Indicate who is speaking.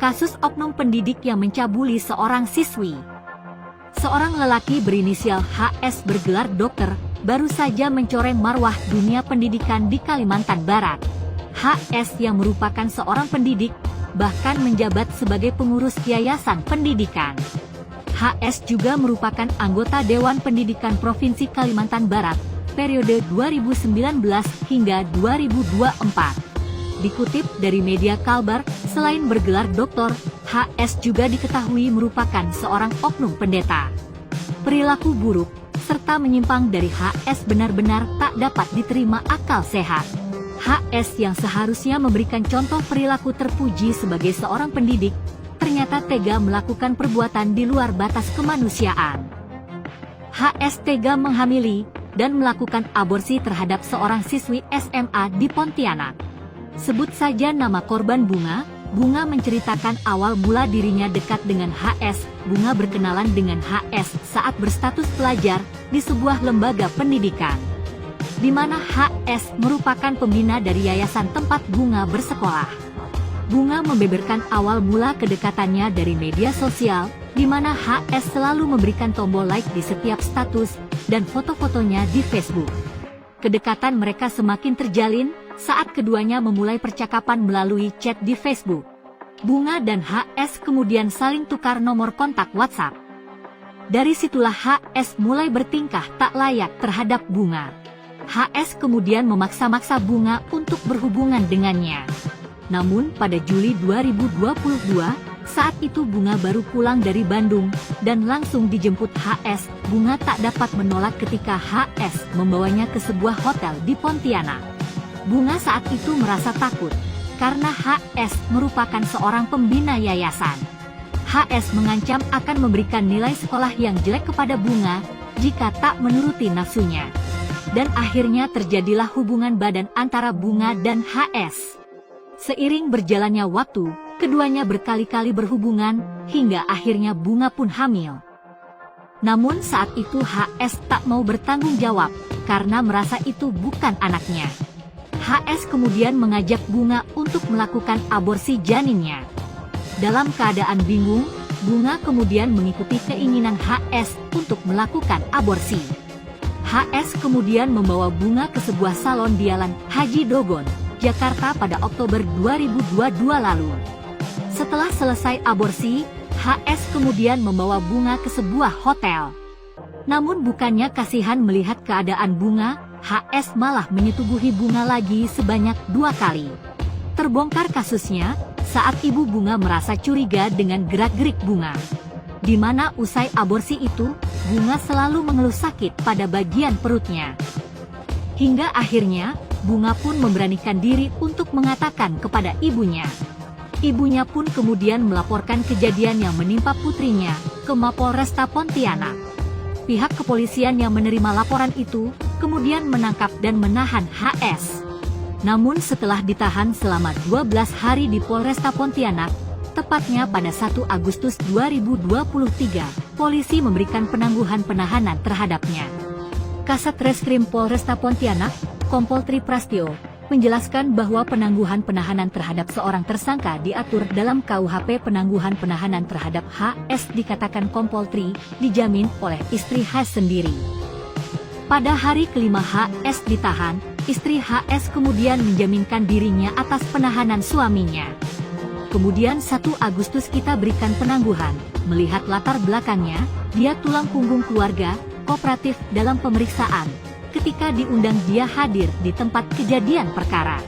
Speaker 1: Kasus oknum pendidik yang mencabuli seorang siswi. Seorang lelaki berinisial HS bergelar dokter, baru saja mencoreng marwah dunia pendidikan di Kalimantan Barat. HS yang merupakan seorang pendidik, bahkan menjabat sebagai pengurus yayasan pendidikan. HS juga merupakan anggota Dewan Pendidikan Provinsi Kalimantan Barat, periode 2019 hingga 2024. Dikutip dari media Kalbar, selain bergelar doktor, HS juga diketahui merupakan seorang oknum pendeta. Perilaku buruk, serta menyimpang dari HS benar-benar tak dapat diterima akal sehat. HS yang seharusnya memberikan contoh perilaku terpuji sebagai seorang pendidik, ternyata tega melakukan perbuatan di luar batas kemanusiaan. HS tega menghamili dan melakukan aborsi terhadap seorang siswi SMA di Pontianak. Sebut saja nama korban Bunga. Bunga menceritakan awal mula dirinya dekat dengan HS. Bunga berkenalan dengan HS saat berstatus pelajar di sebuah lembaga pendidikan, di mana HS merupakan pembina dari yayasan tempat Bunga bersekolah. Bunga membeberkan awal mula kedekatannya dari media sosial, di mana HS selalu memberikan tombol like di setiap status dan foto-fotonya di Facebook. Kedekatan mereka semakin terjalin saat keduanya memulai percakapan melalui chat di Facebook. Bunga dan HS kemudian saling tukar nomor kontak WhatsApp. Dari situlah HS mulai bertingkah tak layak terhadap Bunga. HS kemudian memaksa-maksa Bunga untuk berhubungan dengannya. Namun pada Juli 2022, saat itu Bunga baru pulang dari Bandung dan langsung dijemput HS. Bunga tak dapat menolak ketika HS membawanya ke sebuah hotel di Pontianak. Bunga saat itu merasa takut, karena HS merupakan seorang pembina yayasan. HS mengancam akan memberikan nilai sekolah yang jelek kepada Bunga jika tak menuruti nafsunya. Dan akhirnya terjadilah hubungan badan antara Bunga dan HS. Seiring berjalannya waktu, keduanya berkali-kali berhubungan, hingga akhirnya Bunga pun hamil. Namun saat itu HS tak mau bertanggung jawab, karena merasa itu bukan anaknya. HS kemudian mengajak Bunga untuk melakukan aborsi janinnya. Dalam keadaan bingung, Bunga kemudian mengikuti keinginan HS untuk melakukan aborsi. HS kemudian membawa Bunga ke sebuah salon di Jalan Haji Dogon, Jakarta pada Oktober 2022 lalu. Setelah selesai aborsi, HS kemudian membawa Bunga ke sebuah hotel. Namun bukannya kasihan melihat keadaan Bunga, HS malah menyetubuhi Bunga lagi sebanyak 2 kali. Terbongkar kasusnya saat ibu Bunga merasa curiga dengan gerak-gerik Bunga, di mana usai aborsi itu, Bunga selalu mengeluh sakit pada bagian perutnya. Hingga akhirnya, Bunga pun memberanikan diri untuk mengatakan kepada ibunya. Ibunya pun kemudian melaporkan kejadian yang menimpa putrinya ke Mapolresta Pontianak. Pihak kepolisian yang menerima laporan itu kemudian menangkap dan menahan HS. Namun setelah ditahan selama 12 hari di Polresta Pontianak, tepatnya pada 1 Agustus 2023, polisi memberikan penangguhan penahanan terhadapnya. Kasat Reskrim Polresta Pontianak, Kompol Tri Prastyo, menjelaskan bahwa penangguhan penahanan terhadap seorang tersangka diatur dalam KUHP. Penangguhan penahanan terhadap HS, dikatakan Kompol Tri, dijamin oleh istri HS sendiri. Pada hari kelima HS ditahan, istri HS kemudian menjaminkan dirinya atas penahanan suaminya. Kemudian 1 Agustus kita berikan penangguhan, melihat latar belakangnya, dia tulang punggung keluarga, kooperatif dalam pemeriksaan. Ketika diundang dia hadir di tempat kejadian perkara.